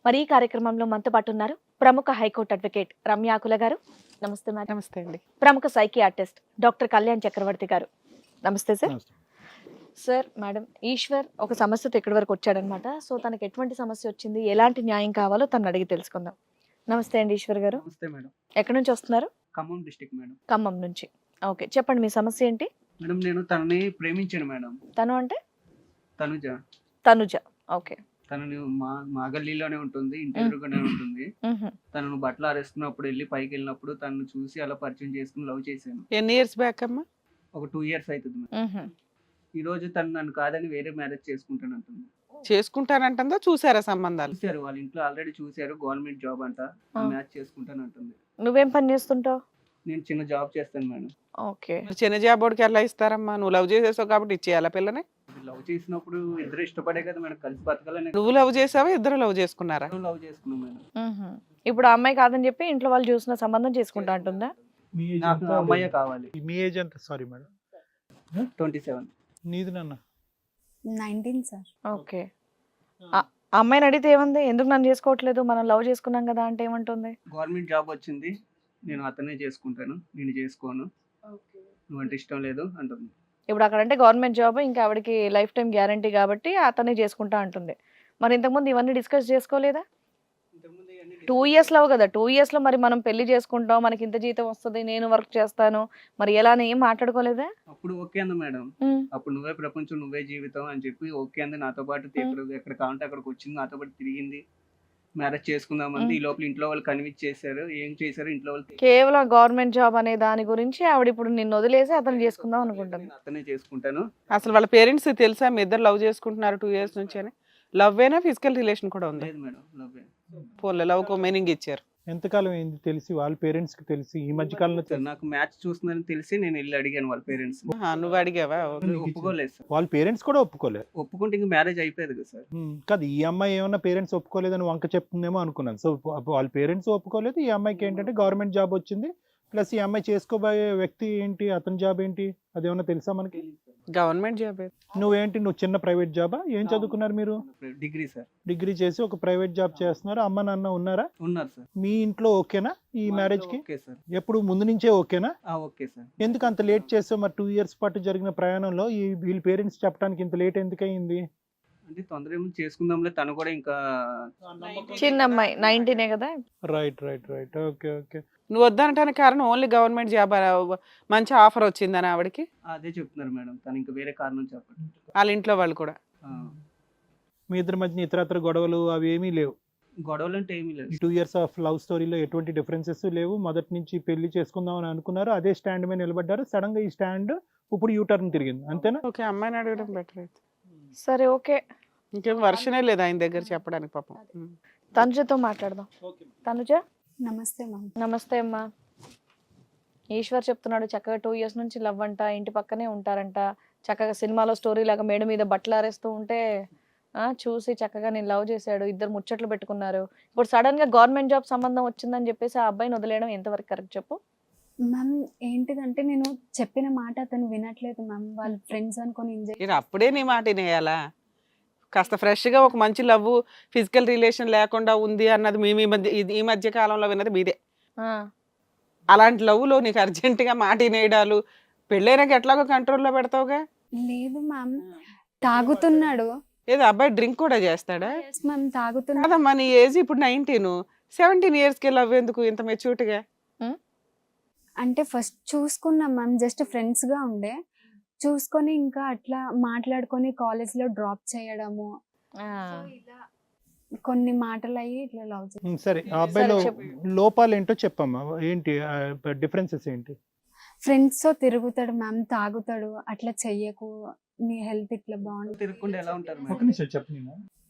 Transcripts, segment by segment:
మరి ఈ కార్యక్రమంలో మనతో పాటు ఉన్నారు ప్రముఖ హైకోర్టు అడ్వకేట్ రమ్యాకుల గారు. నమస్తే మేడం. నమస్తే అండి. ప్రముఖ సైకియాట్రిస్ట్ డాక్టర్ కళ్యాణ్ చక్రవర్తి గారు. నమస్తే సార్. సార్, మేడం ఈశ్వర్ ఒక సమస్యతో ఇక్కడి వరకు వచ్చాడనమాట. సో తనకి ఎటువంటి సమస్య వచ్చింది, ఎలాంటి న్యాయం కావాలో తను అడిగి తెలుసుకుందాం. నమస్తే అండి ఈశ్వర్ గారు. నమస్తే మేడం. ఎక్కడి నుంచి వస్తున్నారు? Khammam district madam. ఖమ్మం నుంచి. ఓకే, చెప్పండి మీ సమస్య ఏంటి? మేడం నేను తనని ప్రేమించాను మేడం. తను అంటే తనుజ. తనుజ. ఓకే. తనని మా గల్లీలోనే ఉంటుంది, ఇంటి ఎదురుగానే ఉంటుంది. తనను బట్టలు ఆరేసుకున్నప్పుడు వెళ్ళి పైకి వెళ్ళినప్పుడు తనను చూసి అలా పరిచయం చేసుకుని లవ్ చేశాను. ఎన్ని ఇయర్స్ బ్యాక్ అమ్మా? ఒక 2 years అవుతుంది మేడం. ఈ రోజు తను నన్ను కాదని వేరే మ్యారేజ్ చేసుకుంటానంటుంది. చేసుకుంటానంటుందా? చూసారా సంబంధాలు? చూశారు, వాళ్ళ ఇంట్లో ఆల్రెడీ చూశారు. గవర్నమెంట్ జాబ్ అంట, మ్యాచ్ చేసుకుంటానంటుంది. నువ్వేం పని చేస్తుంటావు? నేను చిన్న జాబ్ చేస్తాను మేడం. ఓకే. చిన్న జాబోడికి ఎలా ఇస్తారమ్మా? నువ్వు లవ్ చేసేసావు కాబట్టి ఇచ్చేయాలా పిల్లని? లవ్ చేసినప్పుడు ఇద్దరు ఇష్టపడే కదా మేడం, కలిసి బతకాలని. నువ్వు లవ్ చేసావా? ఇద్దరు లవ్ చేసుకున్నారా? లవ్ చేసుకున్నాం మేడం. ఇప్పుడు ఆ అమ్మాయి కాదని చెప్పి ఇంట్లో వాళ్ళు చూసిన సంబంధం చేసుకుంటా అంటుందా? నాకు అమ్మాయి కావాలి. మీ ఏజ్ ఎంత? Sorry madam. 27. నీది నాన్న? 19 సార్. ఓకే. ఆ అమ్మాయిని అడిగితే ఏముంది, ఎందుకు నన్ను చేసుకోవట్లేదు, మనం లవ్ చేసుకున్నాం కదా అంటే ఏమంటుంది? గవర్నమెంట్ జాబ్ వచ్చింది, నేను అతనే చేసుకుంటాను, నేను చేసుకోను, నువ్వంటే ఇష్టం లేదు అంటుంది. ఇప్పుడు అక్కడ అంటే గవర్నమెంట్ జాబ్, ఇంకా ఆవిడకి లైఫ్ టైం గ్యారంటీ కాబట్టి అతనే చేసుకుంటా అంటుంది. మరి ఇంతకుముందు ఇవన్నీ డిస్కస్ చేసుకోలేదా? 2 years లవ్ కదా, 2 years లో మరి మనం పెళ్లి చేసుకుంటాం, మనకి ఇంత జీతం వస్తుంది, నేను వర్క్ చేస్తాను, మరి ఎలా అని ఏం మాట్లాడుకోలేదా? అప్పుడు ఓకే అంది మేడం. అప్పుడు నువ్వే ప్రపంచం, నువ్వే జీవితం అని చెప్పి ఓకే అంది. నాతో పాటు ఎక్కడ కావాలంటే అక్కడికి వచ్చింది, నాతో పాటు తిరిగింది, మ్యారేజ్ చేసుకుందామంది. ఈ లోపల ఇంట్లో వాళ్ళు కన్విన్స్ చేశారు. ఏం చేశారు ఇంట్లో వాళ్ళు? కేవలం గవర్నమెంట్ జాబ్ అనే దాని గురించి ఆవిడ ఇప్పుడు నిన్ను వదిలేసి అతను చేసుకుందాం అనుకుంటుంది. నేను అతనే చేసుకుంటాను. అసలు వాళ్ళ పేరెంట్స్ తెలుసా మీ ఇద్దరు లవ్ చేసుకుంటున్నారు 2 years నుంచి అని? లవ్ ఏనా, ఫిజికల్ రిలేషన్ కూడా ఉంది? లేదు మేడం, లవ్. ఫోన్లో లవ్ కో మీనింగ్ ఇచ్చారు. ఎంతకాలం అయింది తెలిసి? వాళ్ళ పేరెంట్స్ కి తెలిసి ఈ మధ్య కాలంలో నాకు మ్యాచ్ చూస్తుందని తెలిసి నేను వెళ్ళి అడిగాను వాళ్ళ పేరెంట్స్. నువ్వు అడిగావా? ఒప్పుకోలేదు సార్. వాళ్ళ పేరెంట్స్ కూడా ఒప్పుకోలేదు. ఒప్పుకుంటే ఇంక మ్యారేజ్ అయిపోయేది కదా సార్. కాదు, ఈ అమ్మాయి ఏమన్నా పేరెంట్స్ ఒప్పుకోలేదని వంక చెప్తుందేమో అనుకున్నాను. సో వాళ్ళ పేరెంట్స్ ఒప్పుకోలేదు, ఈ అమ్మాయికి ఏంటంటే గవర్నమెంట్ జాబ్ వచ్చింది, ప్లస్ ఈ అమ్మాయి చేసుకోబోయే వ్యక్తి ఏంటి, అతని జాబ్ ఏంటి, అదేమన్నా తెలుసా మనకి? Government job. నువ్వేంటి, నువ్వు చిన్న ప్రైవేట్ జాబా? ఏం చదువుకున్నారు మీరు? Degree sir. డిగ్రీ చేసి ఒక ప్రైవేట్ జాబ్ చేస్తున్నారు. అమ్మ నాన్న ఉన్నారా? ఉన్నారు సార్. మీ ఇంట్లో ఓకేనా ఈ మ్యారేజ్ కి? Okay sir. ఎప్పుడు ముందు నుంచే ఓకేనా? Okay sir. ఎందుకు అంత లేట్ చేసావు? మరి 2 years పాటు జరిగిన ప్రయాణంలో ఈ వీళ్ళ పేరెంట్స్ చెప్పడానికి ఇంత లేట్ ఎందుకు అయింది? అంటే తొందర ఏమో చేసుకుందాంలే, తను కూడా ఇంకా చిన్న అమ్మాయి 19 కదా. Right right right. Okay okay. నువ్వు వద్దనటానికి కారణం ఓన్లీ గవర్నమెంట్ జాబ్, మంచి ఆఫర్ వచ్చిందని ఆవిడకి? అదే చెప్తున్నారు మేడం, తను ఇంకా వేరే కారణం చెప్పండి. వాళ్ళ ఇంట్లో వాళ్ళు కూడా? మీ ఇద్దరి మధ్య ఇతరత్ర గొడవలు అవి ఏమీ లేవు? గొడవలు అంటే ఏమీ లేదు. 2 years ఆఫ్ లవ్ స్టోరీలో ఎటువంటి డిఫరెన్సెస్ లేవు. మొదటి నుంచి పెళ్లి చేసుకుందాం అని అనుకున్నారు, అదే స్టాండ్ మీద నిలబడ్డారు. సడన్ గా ఈ స్టాండ్ ఇప్పుడు యూటర్న్ తిరిగింది, అంతేనా? ఓకే, అమ్మాయిని అడగడం బెటర్ అయితే. సరే, ఓకే. ఇంకేం వర్షనే లేదు ఆయన దగ్గర చెప్పడానికి పాపం. తనుజతో మాట్లాడదాం. తనుజ, నమస్తే మ్యామ్. నమస్తే అమ్మా. ఈశ్వర్ చెప్తున్నాడు చక్కగా 2 years నుంచి లవ్ అంట, ఇంటి పక్కనే ఉంటారంట, చక్కగా సినిమాలో స్టోరీ లాగా మేడ మీద బట్టలు ఆరేస్తూ ఉంటే చూసి చక్కగా నేను లవ్ చేశాడు, ఇద్దరు ముచ్చట్లు పెట్టుకున్నారు. ఇప్పుడు సడన్ గా గవర్నమెంట్ జాబ్ సంబంధం వచ్చిందని చెప్పేసి ఆ అబ్బాయిని వదిలేయడం ఎంతవరకు కరెక్ట్ చెప్పు? మ్యామ్ ఏంటిదంటే నేను చెప్పిన మాట అతను వినట్లేదు మ్యామ్. వాళ్ళ ఫ్రెండ్స్ అనుకొని ఎంజాయ్. ఇది అప్పుడే నీ మాట వినేయాలా? కాస్త ఫ్రెష్గా ఒక మంచి లవ్, ఫిజికల్ రిలేషన్ లేకుండా ఉంది అన్నది మీ ఈ మధ్య కాలంలో విన్నది మీదే. అలాంటి లవ్లో నీకు అర్జెంటుగా మాట వినేయడాలు, పెళ్ళైనాక ఎట్లాగో కంట్రోల్లో పెడతావుగా? లేదు మ్యామ్, తాగుతున్నాడు. ఏదో అబ్బాయి డ్రింక్ కూడా చేస్తాడా? మ్యామ్ తాగుతున్నాడు. కాదమ్మా, నీ ఏజ్ ఇప్పుడు 19, 17 yearsకి లవ్ ఎందుకు ఇంత మెచ్యూర్డ్గా? అంటే ఫస్ట్ చూసుకున్నాం మ్యామ్, జస్ట్ ఫ్రెండ్స్ గా ఉండే, చూసుకొని ఇంకా అట్లా మాట్లాడుకొని కాలేజ్ లో డ్రాప్ చేయడము, కొన్ని మాటలు అయ్యి ఇట్లా లవ్ చేయాలి. సరే, ఆ అబ్బాయిలో లోపాలు ఏంటో చెప్పమ్మా. ఏంటి డిఫరెన్సెస్ ఏంటి? ఫ్రెండ్స్ తో తిరుగుతాడు మ్యామ్, తాగుతాడు. అట్లా చెయ్యకు, నీ హెల్త్ ఇట్లా బాగుంటుంది. తిరగకుండా ఎలా ఉంటారు ఒక మేడం? నిమిషం చెప్పు.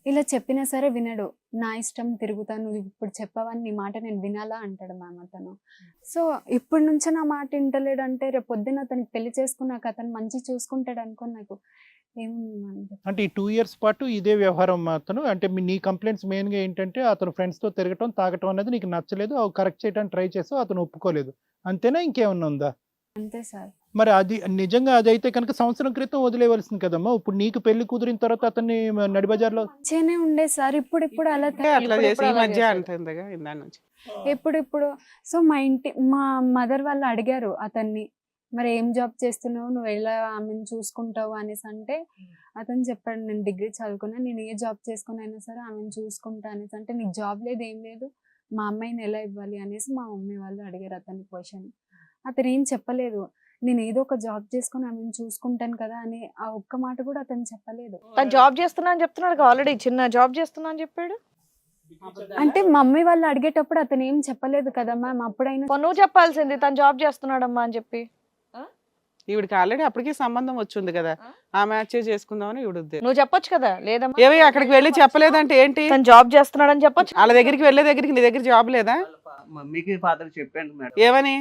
ఇలా చెప్పినా సరే వినడు. నా ఇష్టం, తిరుగుతాను, నువ్వు ఇప్పుడు చెప్పవని నీ మాట నేను వినాలా అంటాడు మ్యామ్ అతను. సో ఇప్పటి నుంచే నా మాట వింటలేడు అంటే రేపు పొద్దున్న అతనికి పెళ్లి చేసుకున్నాక అతను మంచి చూసుకుంటాడు అనుకో, నాకు ఏముంది. అంటే ఈ 2 years పాటు ఇదే వ్యవహారం అతను, అంటే నీ కంప్లైంట్స్ మెయిన్ గా ఏంటంటే అతను ఫ్రెండ్స్ తో తిరగటం, తాగటం అనేది నీకు నచ్చలేదు, అవి కరెక్ట్ చేయడానికి ట్రై చేసావు, అతను ఒప్పుకోలేదు, అంతేనా? ఇంకేమన్నా ఉందా? అంతే సార్. మరి అది నిజంగా అదైతే కనుక సంవత్సరం క్రితం వదిలేవలసింది కదమ్మా. ఇప్పుడు నీకు పెళ్లి కుదిరిన తర్వాత అతన్ని నడి బజార్లో మంచిగానే ఉండే సార్. ఇప్పుడు అలా అంటే అట్లా ఇప్పుడు చేసి ఈ అలా మధ్య చేశాడు. అంటుందిగా ఇందాక నుంచి. ఇప్పుడు సో మా మదర్ వాళ్ళు అడిగారు అతన్ని, మరి ఏం జాబ్ చేస్తున్నావు, నువ్వు ఎలా ఆమెను చూసుకుంటావు అనేసి అంటే అతను చెప్పాడు, నేను డిగ్రీ చదువుకున్నా, నేను ఏ జాబ్ చేసుకుని అయినా సరే ఆమెను చూసుకుంటా అనేసి అంటే, నీకు జాబ్ లేదు ఏం లేదు, మా అమ్మాయిని ఎలా ఇవ్వాలి అనేసి మా మమ్మీ వాళ్ళు అడిగారు అతని క్వశ్చన్. అతను ఏం చెప్పలేదు, నేను ఏదో ఒక జాబ్ చేసుకుని ఆమెను చూసుకుంటాను కదా అని ఆ ఒక్క మాట కూడా అతను చెప్పలేదు. తను జాబ్ చేస్తున్నా అని చెప్తున్నాడు, ఆల్రెడీ చిన్న జాబ్ చేస్తున్నా అని చెప్పాడు. అంటే మమ్మీ వాళ్ళు అడిగేటప్పుడు అతను ఏం చెప్పలేదు కదా మ్యామ్. అప్పుడైనా నువ్వు చెప్పాల్సింది తను జాబ్ చేస్తున్నాడమ్మా అని చెప్పి. ఈవిడికి ఆల్రెడీ అప్పటికే సంబంధం వచ్చింది కదా, ఆ మ్యాచ్ చేసుకుందామని ఈవిడ ఉద్దేశం. నువ్వు చెప్పొచ్చు కదా, లేదమ్మా ఏవి అక్కడికి వెళ్ళి చెప్పలేదంటే ఏంటి? తను జాబ్ చేస్తున్నాడని చెప్పొచ్చు. వాళ్ళ దగ్గరికి వెళ్ళే దగ్గరికి నీ దగ్గర జాబ్ లేదా? మమ్మీకి ఫాదర్ చెప్పాను మేడం, ఏమని?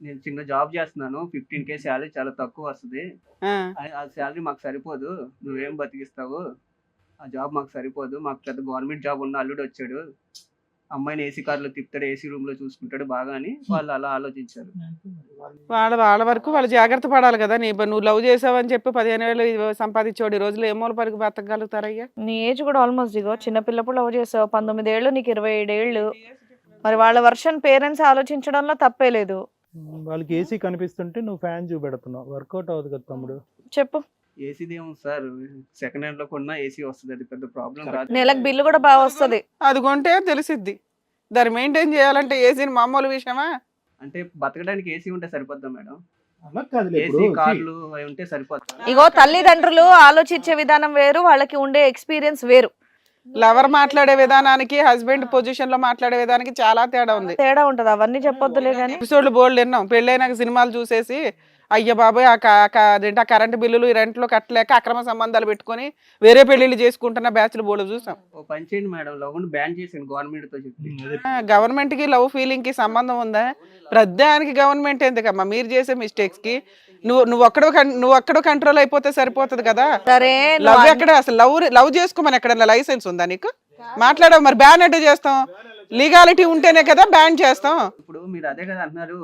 నేను చిన్న జాబ్ చేస్తున్నాను, 15K శాలరీ చాలా తక్కువ వస్తుంది, ఆ, ఆ శాలరీ మాకు సరిపోదు, నువ్వేం బతికిస్తావు, ఆ జాబ్ మాకు సరిపోదు, మాకు పెద్ద గవర్నమెంట్ జాబ్ ఉన్న అల్లుడు వచ్చాడు, అమ్మాయిని ఏసీ కార్లో తిప్పుతాడు, ఏసీ రూమ్ లో చూసుకుంటాడు బాగా అని వాళ్ళు అలా ఆలోచించారు. వాళ్ళ వరకు వాళ్ళు జాగ్రత్త పడాలి కదా. నువ్వు లవ్ చేసావని చెప్పి 15,000 సంపాదించాడు, ఈ రోజులు ఏమో పరికి బతకగలుగుతారయ్యా? నీ ఏజ్ కూడా ఆల్మోస్ట్ ఇగో చిన్నపిల్లప్పుడు లవ్ చేసావు, 19 ఏళ్ళు, నీకు 27 ఏళ్ళు. మరి వాళ్ళ వర్షన్ పేరెంట్స్ ఆలోచించడంలో తప్పే లేదు. వాళ్ళకి ఏసీ కనిపిస్తుంటే నువ్వు ఫ్యాన్ చూపెడుతున్నావు, వర్కౌట్ అవ్వదు కదా తమ్ముడు. చెప్పు. ఏసీది ఏమో సార్, సెకండ్ హ్యాండ్ లో కొన్నా ఏసీ వస్తుంది, అది పెద్ద ప్రాబ్లం కాదు. నెలకు బిల్లు కూడా బాగా వస్తుంది. అది కొంటే తెలిసిద్ది. దాన్ని మెయింటైన్ చేయాలంటే ఏసీని మామూలు విషయమా? అంటే బతకడానికి ఏసీ ఉంటే సరిపోద్దా మేడం? అలా కాదులే ఏసీ కార్లు అవి ఉంటే సరిపోతా? ఇగో తల్లిదండ్రులు ఆలోచించే విధానం వేరు, వాళ్ళకి ఉండే ఎక్స్పీరియన్స్ వేరు. లవర్ మాట్లాడే విధానానికి హస్బెండ్ పొజిషన్ లో మాట్లాడే విధానానికి చాలా తేడా ఉంది. తేడా ఉంటది, అవన్నీ చెప్పొద్దులే గానీ. ఎపిసోడ్లు బోల్డ్ విన్నాం. పెళ్ళైనాక సినిమాలు చూసేసి అయ్య బాబాయ్ ఆ కరెంట్ బిల్లులు ఈ రెంట్లో కట్టలేక అక్రమ సంబంధాలు పెట్టుకొని వేరే పెళ్లిళ్ళు చేసుకుంటున్న బ్యాచ్లు బోల్డ్ చూసాం. ఓ పని చేయండి మేడం, లవ్ బ్యాన్ చేసాను గవర్నమెంట్ తో చెప్పి. గవర్నమెంట్ కి లవ్ ఫీలింగ్ కి సంబంధం ఉందా? ప్రధానికి గవర్నమెంట్ ఎందుకమ్మా? మీరు చేసే మిస్టేక్స్ కి నువ్వు ఒక్కడో కంట్రోల్ అయిపోతే సరిపోతుంది కదా. సరే లవ్ ఎక్కడ అసలు లవ్ చేసుకోమని ఎక్కడన్నా లైసెన్స్ ఉందా నీకు? మాట్లాడవు మరి బ్యాన్ అంటే చేస్తాం, లీగాలిటీ ఉంటేనే కదా బ్యాన్ చేస్తాం. ఇప్పుడు మీరు అదే కదా అంటున్నారు.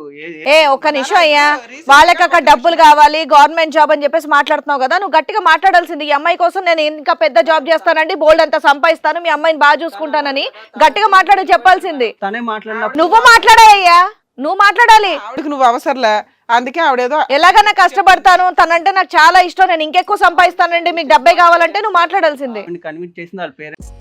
ఒక్క నిమిషం అయ్యా, వాళ్ళకి అక్కడ డబ్బులు కావాలి, గవర్నమెంట్ జాబ్ అని చెప్పేసి మాట్లాడుతున్నావు కదా, నువ్వు గట్టిగా మాట్లాడాల్సింది. ఈ అమ్మాయి కోసం నేను ఇంకా పెద్ద జాబ్ చేస్తానండి, బోల్డ్ అంతా సంపాదిస్తాను, మీ అమ్మాయిని బాగా చూసుకుంటానని గట్టిగా మాట్లాడి చెప్పాల్సింది. తనే మాట్లాడినప్పుడు నువ్వు మాట్లాడాయ్యా, నువ్వు మాట్లాడాలి. ఆవిడకి నువ్వు అవసరంలే, అందుకే ఆవిడేదో ఎలాగన్నా కష్టపడతాను, తనంటే నాకు చాలా ఇష్టం, నేను ఇంకెక్కువ సంపాదిస్తానండి, మీకు డబ్బే కావాలంటే నువ్వు మాట్లాడాల్సింది. కన్విన్స్ చేసింది వాళ్ళ పేరెంట్స్.